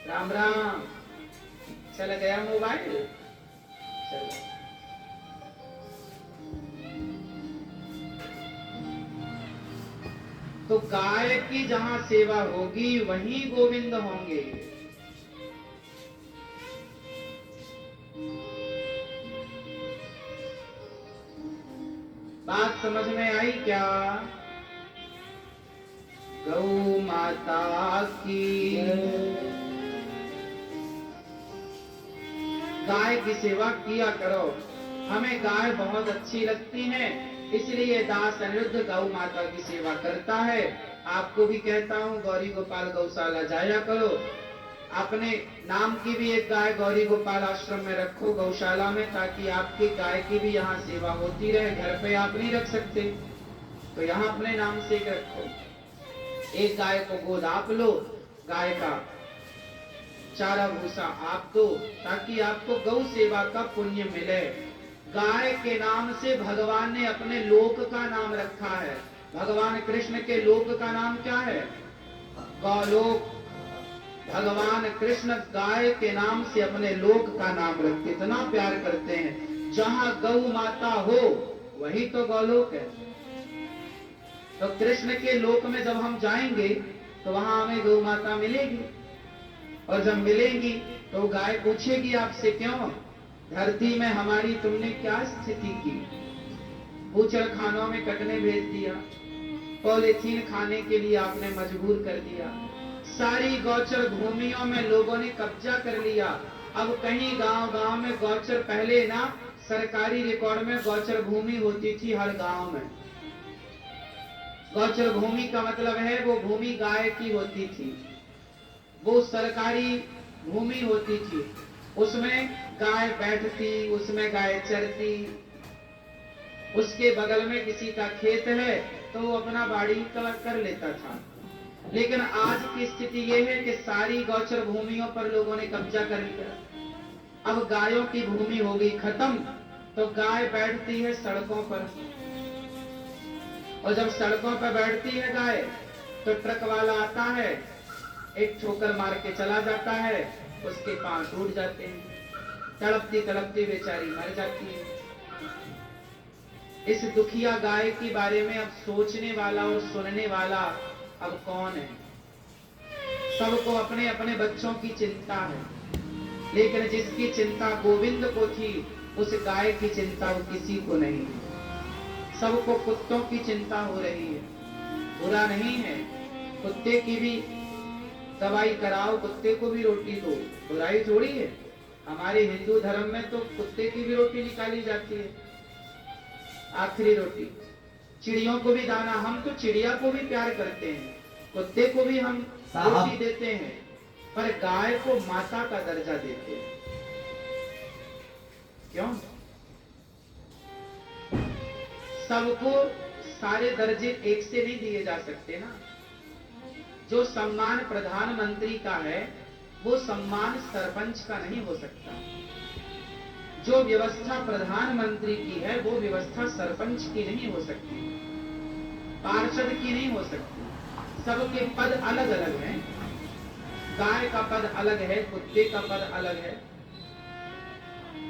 राम राम। चल गया मोबाइल? चलो। तो गाय की जहां सेवा होगी वहीं गोविंद होंगे। बात समझ में आई क्या? गौ माता की। गाय की सेवा किया करो। हमें गाय बहुत अच्छी लगती है, इसलिए दास अनिरुद्ध गौ माता की सेवा करता है। आपको भी कहता हूँ गौरी गोपाल गौशाला जाया करो। अपने नाम की भी एक गाय गौरी गोपाल आश्रम में रखो गौशाला में, ताकि आपकी गाय की भी यहाँ सेवा होती रहे। घर पे आप नहीं रख सकते तो यहाँ अपने नाम से एक रखो। एक गाय को गोद आप लो, गाय का चारा भूसा आप दो, ताकि आपको गौ सेवा का पुण्य मिले। गाय के नाम से भगवान ने अपने लोक का नाम रखा है। भगवान कृष्ण के लोक का नाम क्या है? गौलोक। भगवान कृष्ण गाय के नाम से अपने लोक का नाम रखते, इतना प्यार करते हैं। जहां गौ माता हो वही तो गौलोक है। तो कृष्ण के लोक में जब हम जाएंगे तो वहां हमें गौ माता मिलेगी, और जब मिलेंगी तो गाय पूछेगी आपसे, क्यों धरती में हमारी तुमने क्या स्थिति की? बूचड़ खानों में कटने भेज दिया, पॉलीथीन खाने के लिए आपने मजबूर कर दिया, सारी गौचर भूमियों में लोगों ने कब्जा कर लिया। अब कहीं गांव-गांव में गौचर, पहले ना सरकारी रिकॉर्ड में गौचर भूमि होती थी हर गांव में। गौचर भूमि का मतलब है वो भूमि गाय की होती थी, वो सरकारी भूमि होती थी। उसमें गाय बैठती, उसमें गाय चरती। उसके बगल में किसी का खेत है तो वो अपना बाड़ी कर लेता था। लेकिन आज की स्थिति ये है कि सारी गौचर भूमियों पर लोगों ने कब्जा कर लिया। अब गायों की भूमि हो गई खत्म, तो गाय बैठती है सड़कों पर, और जब सड़कों पर बैठती है गाय तो ट्रक वाला आता है, एक ठोकर मार के चला जाता है, उसके पांव टूट जाते हैं, तड़पती तड़पती बेचारी मर जाती है। इस दुखिया गाय के बारे में अब सोचने वाला और सुनने वाला अब कौन है? सबको अपने अपने बच्चों की चिंता है, लेकिन जिसकी चिंता गोविंद को थी उस गाय की चिंता किसी को नहीं। सबको कुत्तों की चिंता हो रही है। बुरा नहीं है, कुत्ते की भी दवाई कराओ, कुत्ते को भी रोटी दो, बुराई थोड़ी है। हमारे हिंदू धर्म में तो कुत्ते की भी रोटी निकाली जाती है, आखिरी रोटी। चिड़ियों को भी दाना, हम तो चिड़िया को भी प्यार करते हैं, कुत्ते को भी हम रोटी देते हैं, पर गाय को माता का दर्जा देते हैं। क्यों? सबको सारे दर्जे एक से नहीं दिए जा सकते ना। जो सम्मान प्रधानमंत्री का है वो सम्मान सरपंच का नहीं हो सकता। जो व्यवस्था प्रधानमंत्री की है वो व्यवस्था सरपंच की नहीं हो सकती, पार्षद की नहीं हो सकती। सबके पद अलग अलग हैं। गाय का पद अलग है, कुत्ते का पद अलग है।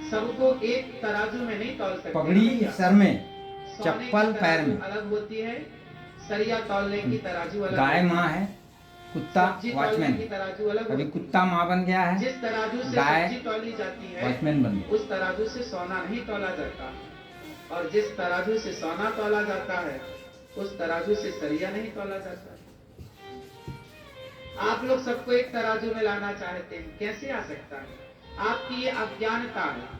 सबको एक तराजू में नहीं तौल सकते। पगड़ी सर में, चप्पल पैर में अलग होती है, सरिया तौलने की तराजू अलग। गाय माँ है, कुत्ता वॉचमैन। अभी कुत्ता माँ बन गया है, जिस तराजू से गाय सब्जी तौली जाती है वॉचमैन बन गया। उस तराजू से सोना नहीं तौला जाता, और जिस तराजू से सोना तौला जाता है उस तराजू से सरिया नहीं तौला जाता। आप लोग सबको एक तराजू में लाना चाहते हैं, कैसे आ सकता है? आपकी ये अज्ञानता है।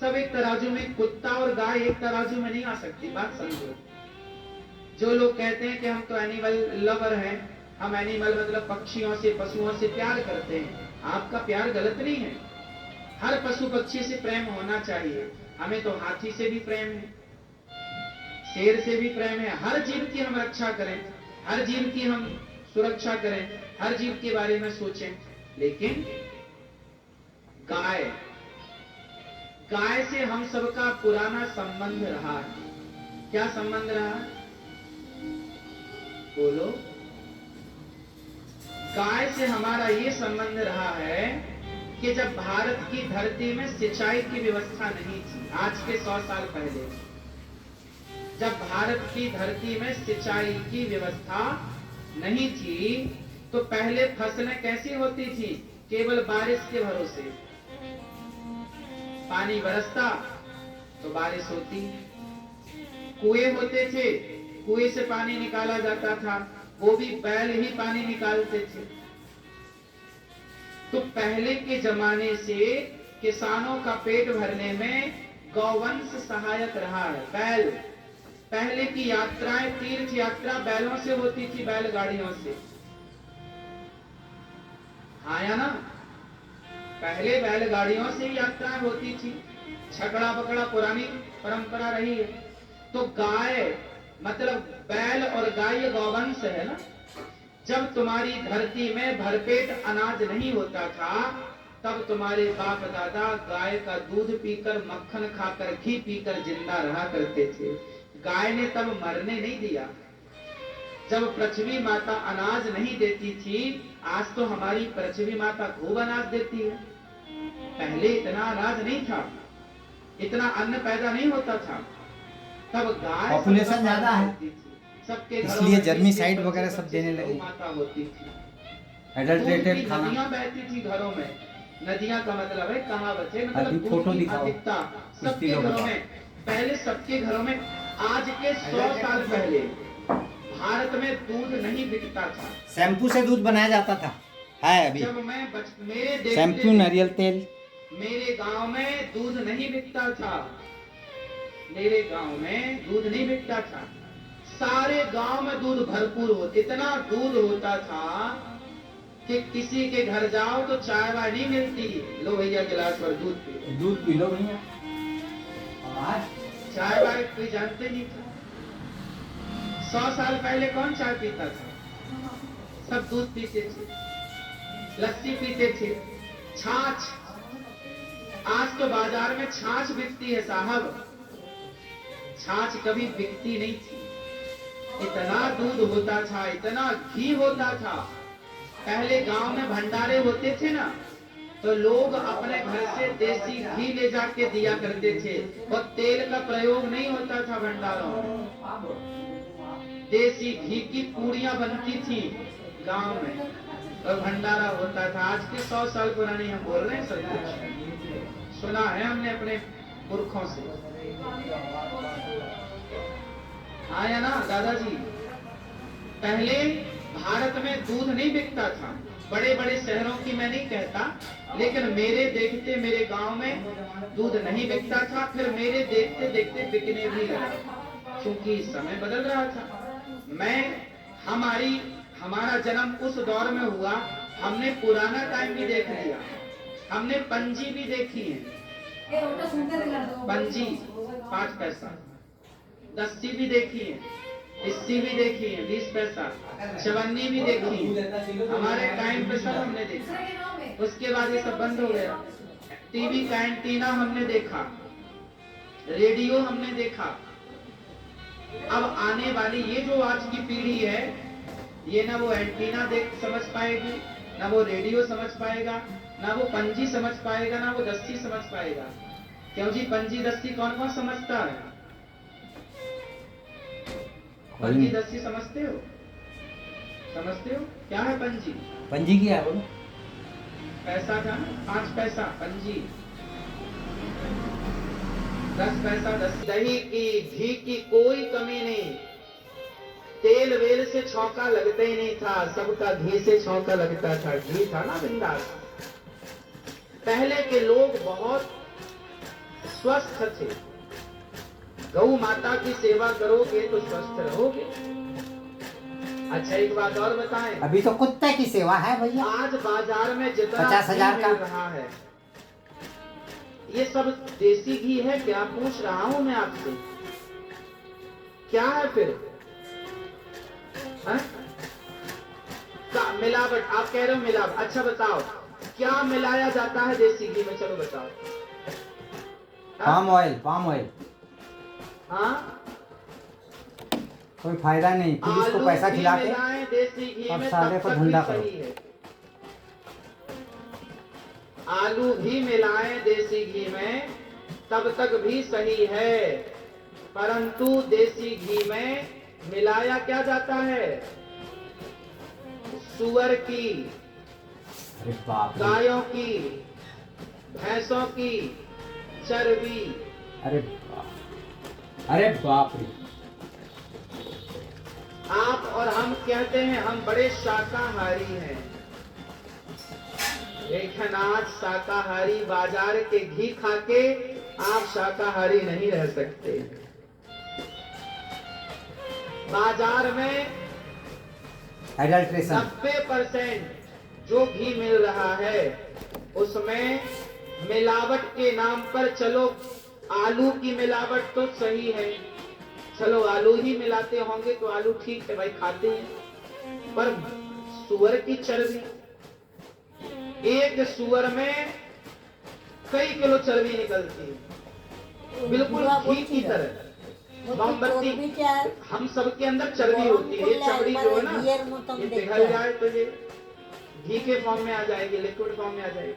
सब एक तराजू में, कुत्ता और गाय एक तराजू में नहीं आ सकती। बात समझो। जो लोग कहते हैं कि हम तो एनिमल लवर हैं, हम एनिमल मतलब पक्षियों से, पशुओं से प्यार करते हैं, आपका प्यार गलत नहीं है। हर पशु पक्षी से प्रेम होना चाहिए। हमें तो हाथी से भी प्रेम है, शेर से भी प्रेम है। हर जीव की हम रक्षा करें, हर जीव की हम सुरक्षा करें, हर जीव के बारे में सोचें। लेकिन गाय, गाय से हम सबका पुराना संबंध रहा है। क्या संबंध रहा? बोलो। गाय से हमारा ये संबंध रहा है कि जब भारत की धरती में सिंचाई की व्यवस्था नहीं थी, आज के 100 साल पहले, जब भारत की धरती में सिंचाई की व्यवस्था नहीं थी, तो पहले फसलें कैसी होती थी? केवल बारिश के भरोसे। पानी बरसता तो बारिश होती, कुएं होते थे, कुएं से पानी निकाला जाता था, वो भी बैल ही पानी निकालते थे। तो पहले के जमाने से किसानों का पेट भरने में गौवंश सहायक रहा है। बैल, पहले की यात्राएं, तीर्थ यात्रा बैलों से होती थी, बैलगाड़ियों से। हाँ या ना? पहले बैलगाड़ियों से यात्राएं होती थी, छकड़ा पकड़ा पुरानी परंपरा रही है। तो गाय मतलब बैल और गाय ये गौवंश है ना। जब तुम्हारी धरती में भरपेट अनाज नहीं होता था, तब तुम्हारे बाप दादा गाय का दूध पीकर, मक्खन खाकर, घी पीकर जिंदा रहा करते थे। गाय ने तब मरने नहीं दिया। जब पृथ्वी माता अनाज नहीं देती थी, आज तो हमारी पृथ्वी माता खूब अनाज देती है। पहले इतना अनाज नहीं था, इतना अन्न पैदा नहीं होता था, तब गाय पॉपुलेशन ज्यादा है, सबके इसलिए जर्मिसाइड वगैरह सब देने लगे। माता होती थी, एडल्ट्रेटेड खाना। नदियां बहती थी घरों में। नदियां का मतलब है कहावत है, मतलब अभी फोटो दिखाओ अधिकता सबके घरों में। पहले सबके घरों में, आज के 100 साल पहले भारत में दूध नहीं बिकता था। शैम्पू से दूध बनाया जाता था, है अभी। जब मैं मेरे शैम्पू, नारियल तेल। मेरे गांव में दूध नहीं बिकता था, मेरे गांव में दूध नहीं बिकता था। सारे गांव में दूध भरपूर होता, इतना दूध होता था कि किसी के घर जाओ तो चाय वाय नहीं मिलती, लो भैया गिलास पर दूध पी, दूध पी लो भैया। आज चाय वाय कोई जानते नहीं था। 100 साल पहले कौन चाय पीता था? सब दूध पीते थे, लस्सी पीते थे, छाछ। आज तो बाजार में छाछ बिकती है साहब, छाछ कभी बिकती नहीं थी। इतना दूध होता था, इतना घी होता था। पहले गांव में भंडारे होते थे ना, तो लोग अपने घर से देसी घी ले जाके दिया करते थे, और तेल का प्रयोग नहीं होता था भंडारों में। देसी घी की पूड़ियां बनती थी गांव में, और भंडारा होता था। आज के 100 साल पुरानी हम बोल रहे हैं, सब कुछ सुना है हमने अपने पुरखों से। आया ना दादाजी? पहले भारत में दूध नहीं बिकता था। बड़े बड़े शहरों की मैं नहीं कहता, लेकिन मेरे देखते मेरे गांव में दूध नहीं बिकता था। फिर मेरे देखते देखते बिकने भी लगा, क्योंकि समय बदल रहा था। हमारा जन्म उस दौर में हुआ, हमने पुराना टाइम भी देख लिया, हमने पंजी भी देखी है। पंजी 5 पैसा, दस्ती भी देखी है, हिस्सी भी देखी है 20 पैसा, चवन्नी भी देखी है। हमारे टाइम पे सब हमने देखा। उसके बाद ये सब बंद हो गया। टीवी का एंटीना हमने देखा, रेडियो हमने देखा। अब आने वाली ये जो आज की पीढ़ी है, ये ना वो एंटीना देख समझ पाएगी, ना वो रेडियो समझ पाएगा, ना वो पंजी समझ पाएगा, ना वो दस्ती समझ पाएगा। क्यों जी? पंजी दस्ती कौन कौन समझता है? पंजी दस्ती समझते हो? समझते हो क्या है पंजी? पंजी क्या है बोलो? पैसा था ना, 5 पैसा पंजी, 10 पैसा दस्ती। दही की, घी की कोई कमी नहीं, तेल वेल से छौंका लगता ही नहीं था, सबका घी से छौंका लगता था। घी था ना बिंदास। पहले के लोग बहुत स्वस्थ थे। गौ माता की सेवा करोगे तो स्वस्थ रहोगे। अच्छा एक बात और बताएं, अभी तो कुत्ते की सेवा है भैया। आज बाजार में जितना 50,000 का मिल रहा है, ये सब देसी घी है क्या? पूछ रहा हूं मैं आपसे, क्या है फिर? मिलावट, आप कह रहे हो मिलावट। अच्छा बताओ क्या मिलाया जाता है देसी घी में? चलो बताओ। Palm oil, palm oil. हाँ, कोई फायदा नहीं, पुलिस को आलू पैसा भी खिला के मिलाएं देसी घी और में साले तब को तक धंधा भी करो। सही है। आलू भी मिलाएं देसी घी में तब तक भी सही है, परंतु देसी घी में मिलाया क्या जाता है? सुअर की, अरे बाप रे, गायों की, भैंसों की चर्बी। अरे बाप रे। आप और हम कहते हैं हम बड़े शाकाहारी हैं, लेकिन आज शाकाहारी बाजार के घी खाके आप शाकाहारी नहीं रह सकते। बाजार में एडल्ट्रेशन 90% जो घी मिल रहा है उसमें मिलावट के नाम पर, चलो आलू की मिलावट तो सही है, चलो आलू ही मिलाते होंगे तो आलू ठीक है भाई, खाते हैं, पर सुअर की चर्बी, एक सुअर में कई किलो चर्बी निकलती है, बिल्कुल घी की तरह। मोमबत्ती, हम सबके अंदर चर्बी होती है, ये चमड़ी जो है ना, ये पिघल जाए तो ये घी के फॉर्म में आ जाएगी, लिक्विड फॉर्म में आ जाएगी।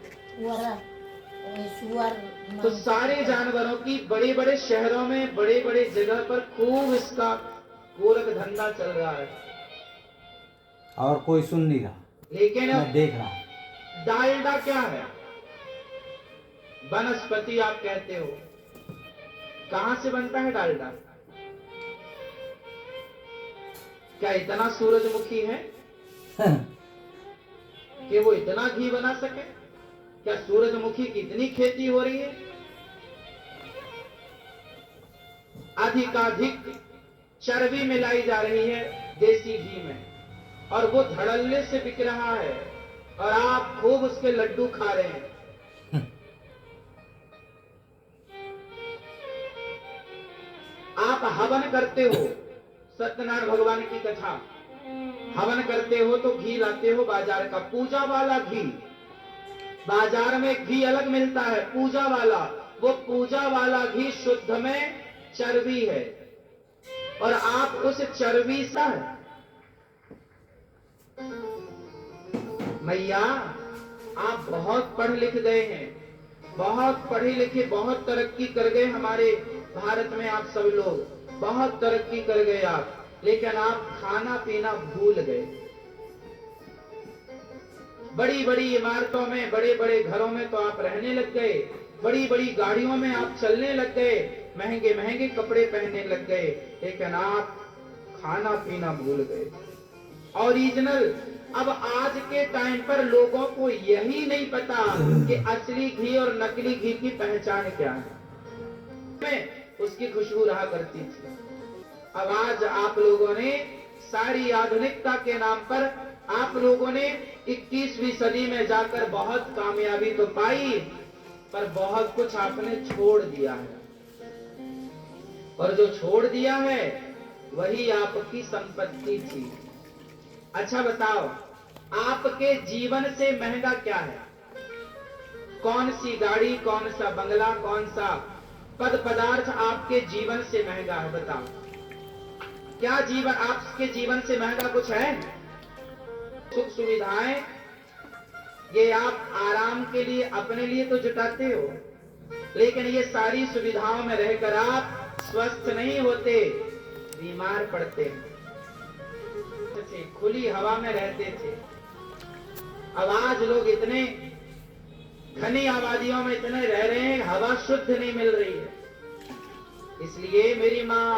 तो सारे जानवरों की बड़े बड़े शहरों में, बड़े बड़े जगह पर खूब इसका गोरख धंधा चल रहा है, और कोई सुन नहीं रहा, लेकिन मैं देख रहा हूं। डालडा क्या है? वनस्पति आप कहते हो, कहां से बनता है डालडा? क्या इतना सूरजमुखी है कि वो इतना घी बना सके? क्या सूरजमुखी की इतनी खेती हो रही है? अधिकाधिक चर्बी मिलाई जा रही है देसी घी में, और वो धड़ल्ले से बिक रहा है, और आप खूब उसके लड्डू खा रहे हैं। आप हवन करते हो, सत्यनारायण भगवान की कथा हवन करते हो तो घी लाते हो बाजार का, पूजा वाला घी। बाजार में घी अलग मिलता है, पूजा वाला, वो पूजा वाला घी शुद्ध में चर्बी है, और आप उस चर्बी सा मैया, आप बहुत पढ़ लिख गए हैं, बहुत पढ़े लिखे, बहुत तरक्की कर गए हमारे भारत में, आप सब लोग बहुत तरक्की कर गए आप, लेकिन आप खाना पीना भूल गए। बड़ी बड़ी इमारतों में, बड़े बड़े घरों में तो आप रहने लग गए, बड़ी बड़ी गाड़ियों में आप चलने लग गए, महंगे महंगे कपड़े पहनने लग गए, लेकिन आप खाना पीना भूल गए ओरिजिनल। अब आज के टाइम पर लोगों को यही नहीं पता कि असली घी और नकली घी की पहचान क्या है। उसकी खुशबू रहा करती थी। अब आज आप लोगों ने सारी आधुनिकता के नाम पर, आप लोगों ने 21वीं सदी में जाकर बहुत कामयाबी तो पाई, पर बहुत कुछ आपने छोड़ दिया है, और जो छोड़ दिया है वही आपकी संपत्ति थी। अच्छा बताओ, आपके जीवन से महंगा क्या है? कौन सी गाड़ी, कौन सा बंगला, कौन सा पद पदार्थ आपके जीवन से महंगा है? बताओ, क्या जीवन, आपके जीवन से महंगा कुछ है? सुख सुविधाएं ये आप आराम के लिए, अपने लिए तो जुटाते हो, लेकिन ये सारी सुविधाओं में रहकर आप स्वस्थ नहीं होते, बीमार पड़ते हैं। खुली हवा में रहते थे, अब आज लोग इतने घनी आबादियों में इतने रह रहे हैं, हवा शुद्ध नहीं मिल रही है। इसलिए मेरी माँ,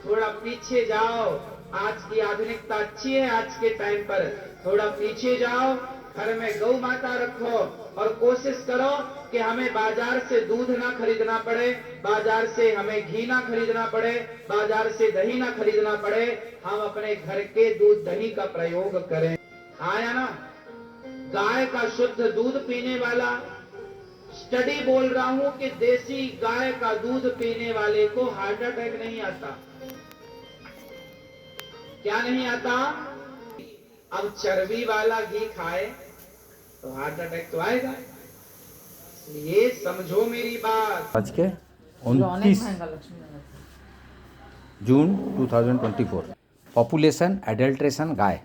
थोड़ा पीछे जाओ, आज की आधुनिकता अच्छी है, आज के टाइम पर थोड़ा पीछे जाओ, घर में गौ माता रखो, और कोशिश करो कि हमें बाजार से दूध ना खरीदना पड़े, बाजार से हमें घी ना खरीदना पड़े, बाजार से दही ना खरीदना पड़े, हम अपने घर के दूध दही का प्रयोग करें। आया ना, गाय का शुद्ध दूध पीने वाला, स्टडी बोल रहा हूं कि देसी गाय का दूध पीने वाले को हार्ट अटैक नहीं आता। क्या नहीं आता? अब चर्बी वाला घी खाए तो हार्ट अटैक तो आएगा। ये समझो मेरी बात। आज के 29 जून 2024 पॉपुलेशन एडल्ट्रेशन गाय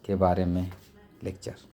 के बारे में लेक्चर।